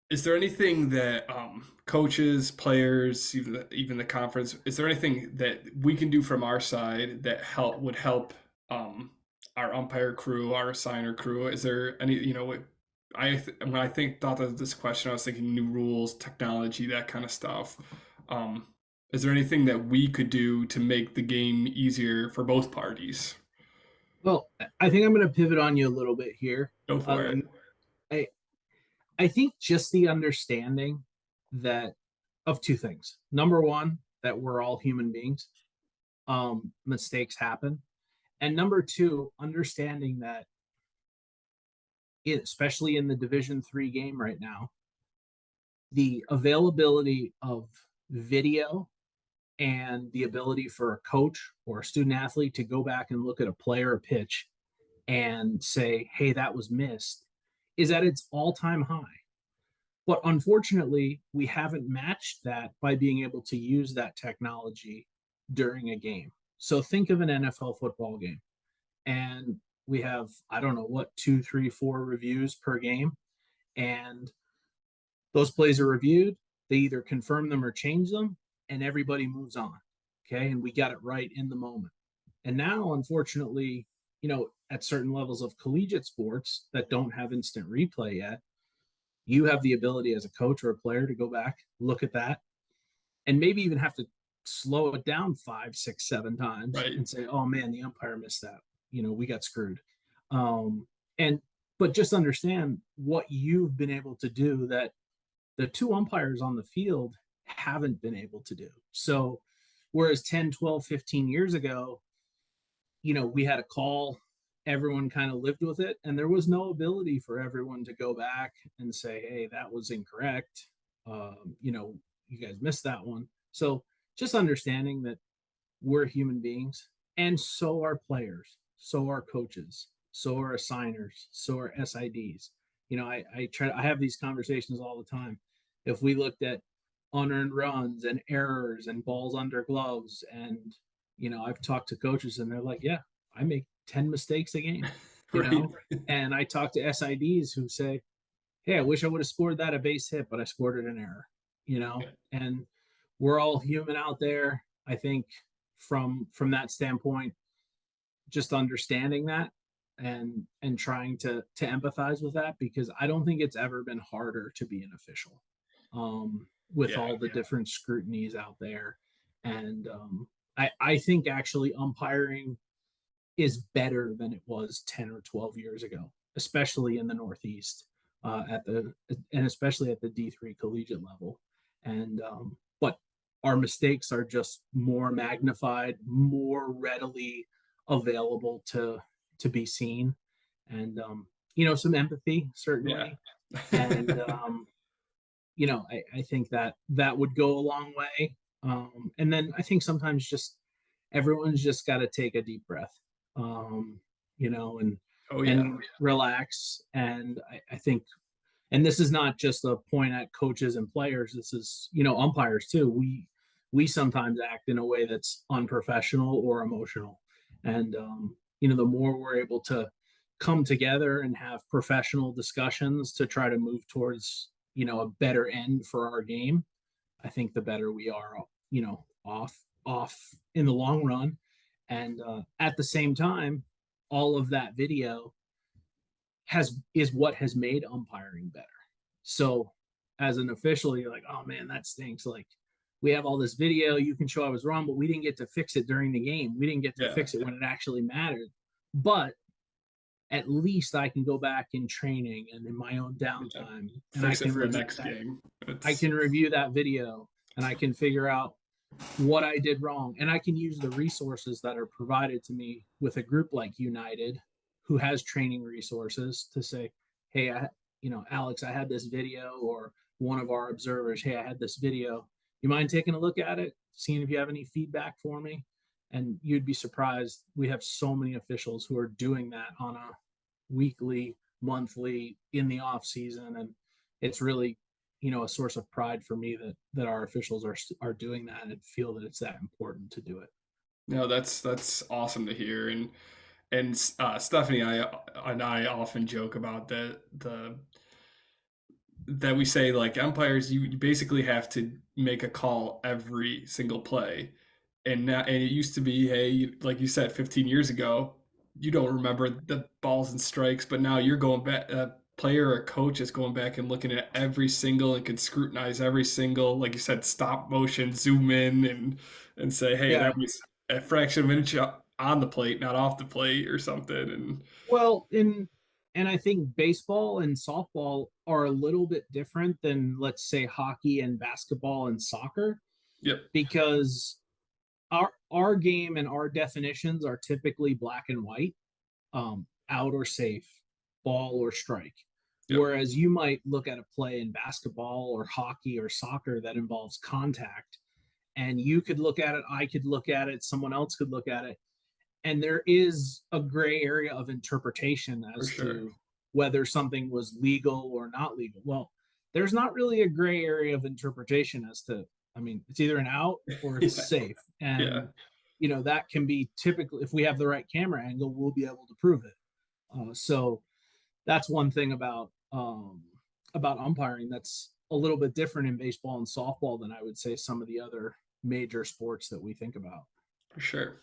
Is there anything that coaches, players, even the conference, is there anything that we can do from our side that would help our umpire crew, our assigner crew? Is there any, when I thought of this question, I was thinking new rules, technology, that kind of stuff. Um, is there anything that we could do to make the game easier for both parties? Well, I think I'm going to pivot on you a little bit here. Go for it. Um, I I think just the understanding that of two things. Number one, that we're all human beings. Mistakes happen, and number two, understanding that especially in the Division 3 game right now, the availability of video and the ability for a coach or a student athlete to go back and look at a play or a pitch and say, hey, that was missed, is at its all time high. But unfortunately, we haven't matched that by being able to use that technology during a game. So think of an NFL football game, and we have, I don't know what, two, three, four reviews per game. And those plays are reviewed. They either confirm them or change them, and everybody moves on. Okay. And we got it right in the moment. And now, unfortunately, at certain levels of collegiate sports that don't have instant replay yet, you have the ability as a coach or a player to go back, look at that, and maybe even have to slow it down 5, 6, 7 times Right. and say, oh man, the umpire missed that. We got screwed. And but just understand what you've been able to do that the two umpires on the field haven't been able to do. So whereas 10, 12, 15 years ago, we had a call, everyone kind of lived with it, and there was no ability for everyone to go back and say, hey, that was incorrect. You guys missed that one. So just understanding that we're human beings, and so are players, so are coaches, so are assigners, so are SIDs. I have these conversations all the time. If we looked at unearned runs and errors and balls under gloves, and I've talked to coaches and they're like, yeah, I make 10 mistakes a game, you Right. know, and I talk to SIDs who say, hey, I wish I would have scored that a base hit, but I scored it an error, and we're all human out there. I think from that standpoint, just understanding that and trying to empathize with that, because I don't think it's ever been harder to be an official, with Yeah. all the different scrutinies out there. And I think actually umpiring is better than it was 10 or 12 years ago, especially in the Northeast, and especially at the D3 collegiate level. And but our mistakes are just more magnified, more readily available to be seen, and some empathy Yeah. certainly. And I think that would go a long way. And then I think sometimes just everyone's just got to take a deep breath, um, and Oh yeah. and relax. And I think, and this is not just a point at coaches and players. This is umpires too. We sometimes act in a way that's unprofessional or emotional, and the more we're able to come together and have professional discussions to try to move towards a better end for our game, I think the better we are, off in the long run. And at the same time, all of that video is what has made umpiring better. So as an official, you're like, oh man, that stinks. Like, we have all this video, you can show I was wrong, but we didn't get to fix it during the game. We didn't get to Yeah. fix it when it actually mattered. But at least I can go back in training and in my own Yeah. downtime, and I Fix it can for the review next that. game. I It's can review that video and I can figure out what I did wrong. And I can use the resources that are provided to me with a group like United, who has training resources, to say, hey, Alex, I had this video, or one of our observers, hey, I had this video. You mind taking a look at it, seeing if you have any feedback for me? And you'd be surprised. We have so many officials who are doing that on a weekly, monthly, in the off season. And it's really, a source of pride for me that our officials are doing that and feel that it's that important to do it. no, that's awesome to hear. And Stephanie, I and I often joke about the that we say like umpires, you basically have to make a call every single play. And now, and it used to be, hey, like you said, 15 years ago, you don't remember the balls and strikes, but now you're going back. A player or coach is going back and looking at every single and can scrutinize every single, like you said, stop motion, zoom in, and say, hey, Yeah. that was a fraction of an inch on the plate, not off the plate, or something. And Well, and I think baseball and softball are a little bit different than, let's say, hockey and basketball and soccer, yep, because our game and our definitions are typically black and white, out or safe, ball or strike. yep, Whereas you might look at a play in basketball or hockey or soccer that involves contact, and you could look at it, I could look at it, someone else could look at it, and there is a gray area of interpretation for as sure. to whether something was legal or not legal. Well, there's not really a gray area of interpretation as to, I mean, it's either an out or it's Yeah, safe. yeah, And, that can be typically, if we have the right camera angle, we'll be able to prove it. So that's one thing about umpiring that's a little bit different in baseball and softball than I would say some of the other major sports that we think about. for sure.